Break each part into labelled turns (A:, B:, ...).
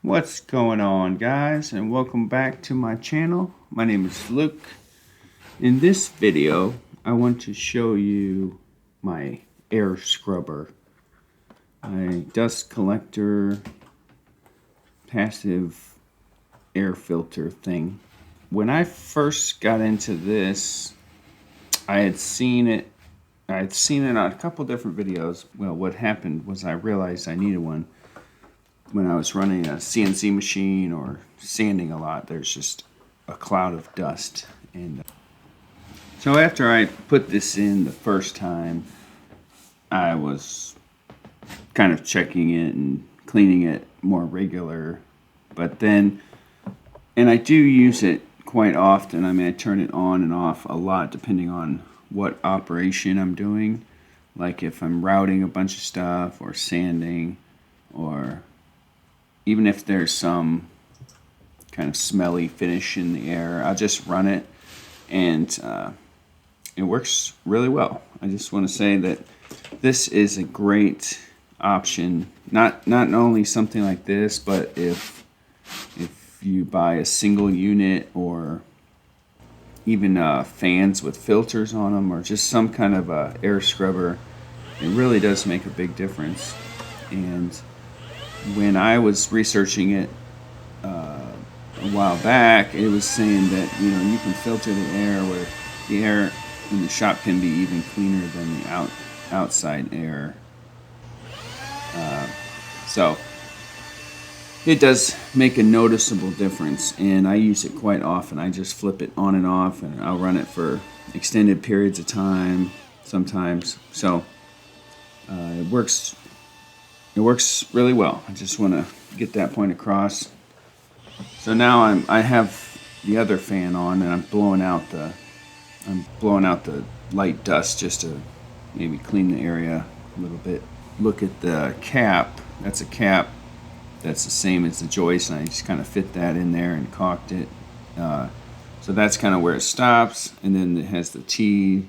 A: What's going on, guys, and welcome back to my channel. My name is Luke. In this video I want to show you my air scrubber, my dust collector passive air filter thing. When I first got into this, I had seen it on a couple different videos. Well, what happened was I realized I needed one when I was running a CNC machine or sanding a lot. There's just a cloud of dust. And so after I put this in the first time, I was kind of checking it and cleaning it more regular. But then, and I do use it quite often. I mean, I turn it on and off a lot depending on what operation I'm doing. Like if I'm routing a bunch of stuff or sanding, or even if there's some kind of smelly finish in the air, I'll just run it, and it works really well. I just want to say that this is a great option. Not only something like this, but if you buy a single unit, or even fans with filters on them, or just some kind of air scrubber, it really does make a big difference. And when I was researching it a while back, it was saying that you can filter the air, where the air in the shop can be even cleaner than the outside air. So it does make a noticeable difference, and I use it quite often. I just flip it on and off, and I'll run it for extended periods of time sometimes. So it works really well. I just want to get that point across. So now I have the other fan on, and I'm blowing out the light dust just to maybe clean the area a little bit. Look at the cap. That's a cap that's the same as the joist, and I just kind of fit that in there and caulked it. So that's kind of where it stops, and then it has the T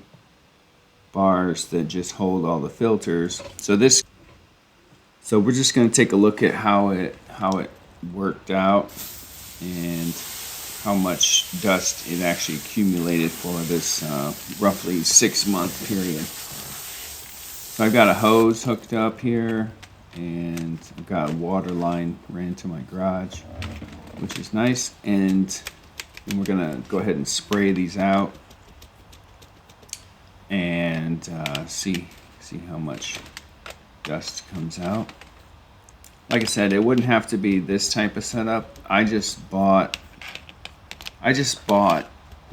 A: bars that just hold all the filters. So we're just going to take a look at how it worked out and how much dust it actually accumulated for this roughly 6-month period. So I've got a hose hooked up here, and I've got a water line ran to my garage, which is nice. And then we're going to go ahead and spray these out and see how much dust comes out. Like I said, it wouldn't have to be this type of setup. I just bought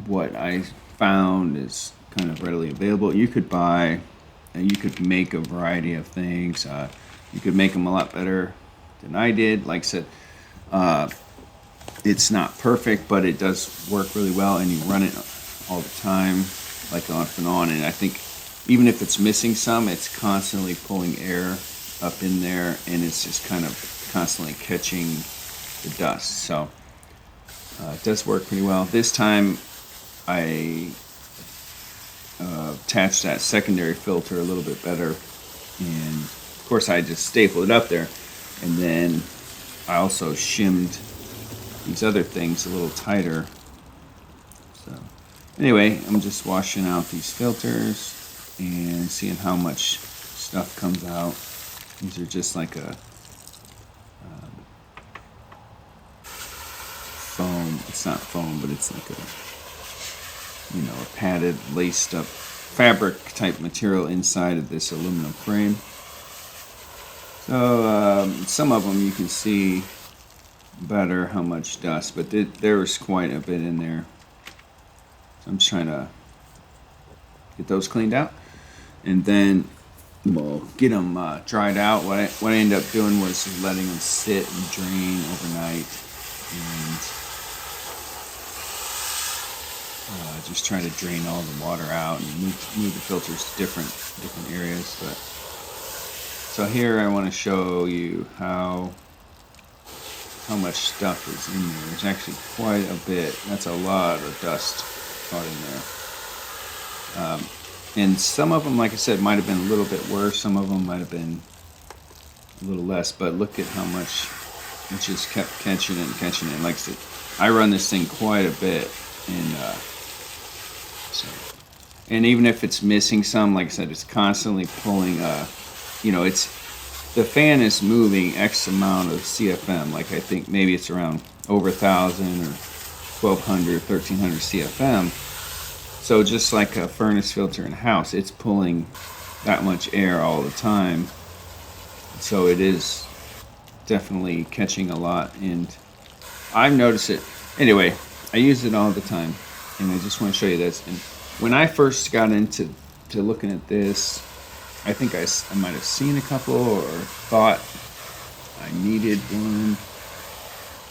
A: what I found is kind of readily available. You could make a variety of things. You could make them a lot better than I did. Like I said, it's not perfect, but it does work really well, and you run it all the time, like off and on. And I think even if it's missing some, it's constantly pulling air up in there, and it's just kind of constantly catching the dust. So it does work pretty well. This time I attached that secondary filter a little bit better, and of course I just stapled it up there, and then I also shimmed these other things a little tighter. So anyway, I'm just washing out these filters and seeing how much stuff comes out. These are just like a foam. It's not foam, but it's like a padded, laced up fabric type material inside of this aluminum frame. So some of them you can see better how much dust, but there was quite a bit in there. So I'm just trying to get those cleaned out, and then we'll get them dried out. What I ended up doing was letting them sit and drain overnight, and just trying to drain all the water out and move the filters to different areas. But so here I want to show you how much stuff is in there. There's actually quite a bit. That's a lot of dust caught in there. And some of them, like I said, might have been a little bit worse. Some of them might have been a little less. But look at how much it just kept catching it and catching it. Like I said, I run this thing quite a bit, and so, and even if it's missing some, like I said, it's constantly pulling. It's the fan is moving X amount of CFM. Like I think maybe it's around over 1,000 or 1,200, 1,300 CFM. So just like a furnace filter in a house, it's pulling that much air all the time. So it is definitely catching a lot, and I've noticed it. Anyway, I use it all the time, and I just want to show you this. And when I first got into looking at this, I think I might have seen a couple or thought I needed one.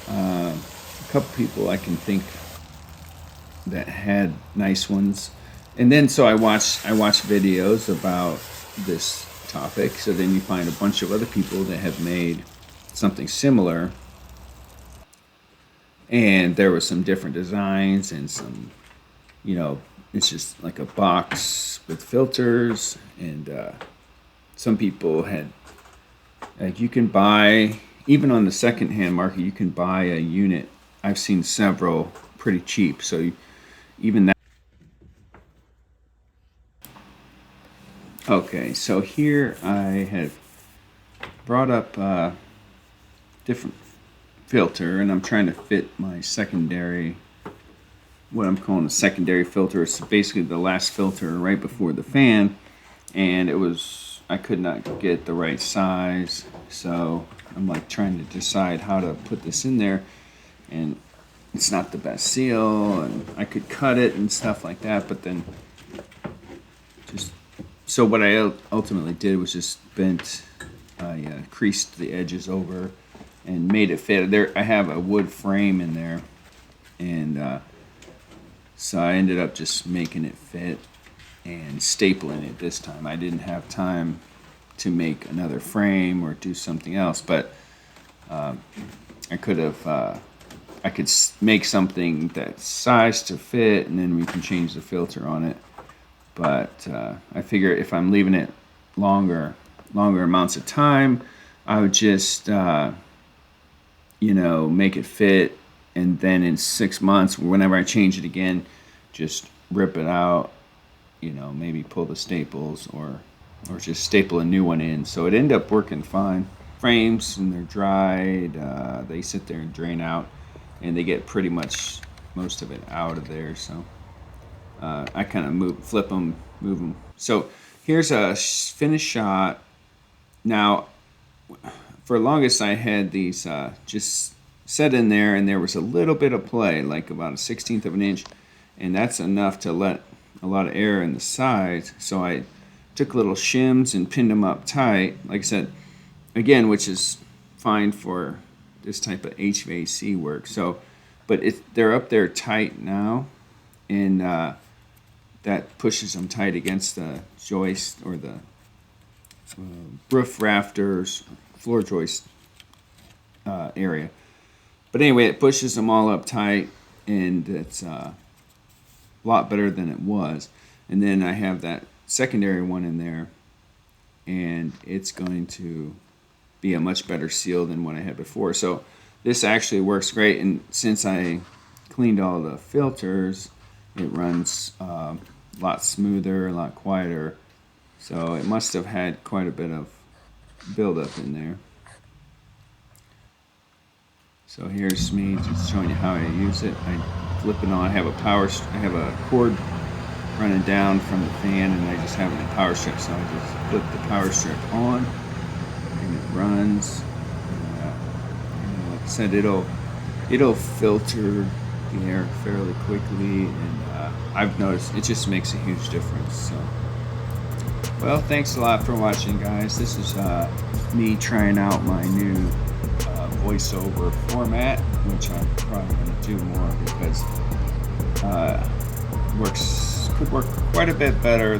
A: A couple people I can think that had nice ones, and then so I watched videos about this topic. So then you find a bunch of other people that have made something similar, and there were some different designs and some, it's just like a box with filters, and some people had, like, you can buy, even on the secondhand market, you can buy a unit. I've seen several pretty cheap, so even that. Okay, so here I have brought up a different filter, and I'm trying to fit my secondary, what I'm calling a secondary filter. It's basically the last filter right before the fan, and I could not get the right size, so I'm like trying to decide how to put this in there, and it's not the best seal, and I could cut it and stuff like that, but then so what I ultimately did was just I creased the edges over and made it fit. There, I have a wood frame in there, and so I ended up just making it fit and stapling it this time. I didn't have time to make another frame or do something else, but I could make something that size to fit, and then we can change the filter on it. But I figure if I'm leaving it longer amounts of time, I would just make it fit, and then in 6 months, whenever I change it again, just rip it out, maybe pull the staples or just staple a new one in. So it ended up working fine. Frames, and they're dried, they sit there and drain out, and they get pretty much most of it out of there. So I kind of flip them, move them. So here's a finished shot. Now, for the longest, I had these just set in there, and there was a little bit of play, like about a 1/16 of an inch, and that's enough to let a lot of air in the sides. So I took little shims and pinned them up tight, like I said, again, which is fine for this type of HVAC work. So, but they're up there tight now, and that pushes them tight against the joist or the roof rafters, floor joist area. But anyway, it pushes them all up tight, and it's a lot better than it was. And then I have that secondary one in there, and it's going to be a much better seal than what I had before. So this actually works great, and since I cleaned all the filters, it runs a lot smoother, a lot quieter. So it must have had quite a bit of buildup in there. So here's me just showing you how I use it. I flip it on. I have a cord running down from the fan, and I just have it in power strip. So I just flip the power strip on, and it runs. And like I said, it'll filter the air fairly quickly, and I've noticed it just makes a huge difference. So, well, thanks a lot for watching, guys. This is me trying out my new voiceover format, which I'm probably going to do more because could work quite a bit better